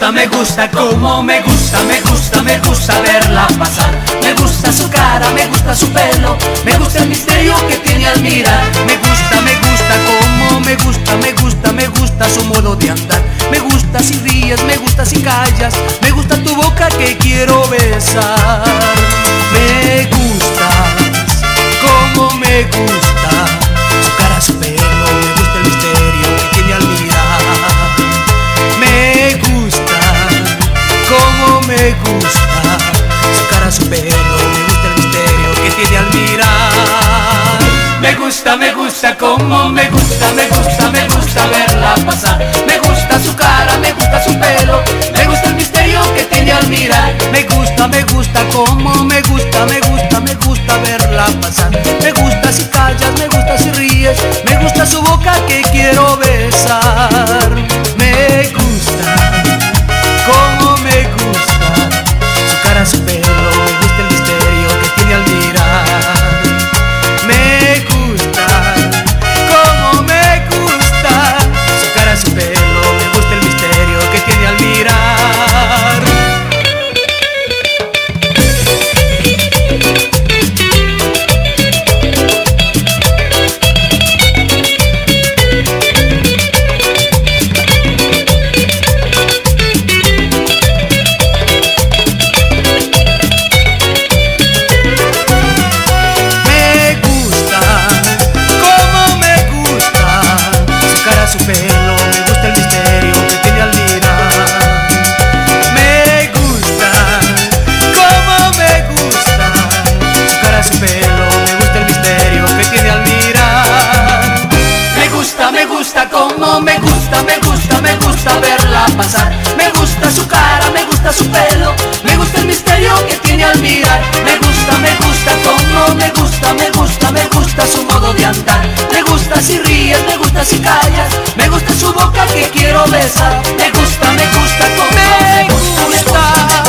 como me gusta verla pasar. Me gusta su cara, me gusta su pelo, me gusta el misterio que tiene al mirar. Me gusta como me gusta su modo de andar. Me gusta si ríes, me gusta si callas, me gusta tu boca que quiero besar. Me gustas como me gusta su cara, su pelo, me gusta el misterio que tiene al mirar. Me gusta como me gusta su cara, su pelo, me gusta el misterio que tiene al mirar. Me gusta como me gusta verla pasar. Me gusta su cara, me gusta su pelo, me gusta el misterio que tiene al mirar. Me gusta como me gusta verla pasar. Me gusta si callas, me gusta si ríes, me gusta su boca que quiero besar. Me gusta como me gusta su cara, su pelo, me gusta el misterio que tiene al mirar. Me gusta como me gusta su cara, su pelo, me gusta el misterio que tiene al mirar. Su pelo, me gusta el misterio que tiene al mirar. Me gusta como me gusta su cara, su pelo, me gusta el misterio que tiene al mirar. Me gusta como me gusta verla pasar. Me gusta su cara, me gusta su pelo, me gusta el misterio que tiene al mirar. Me gusta como me gusta su modo de andar. Me gusta si ríes, me gusta si callas, me gusta su boca que quiero besar. Me gusta como me gusta.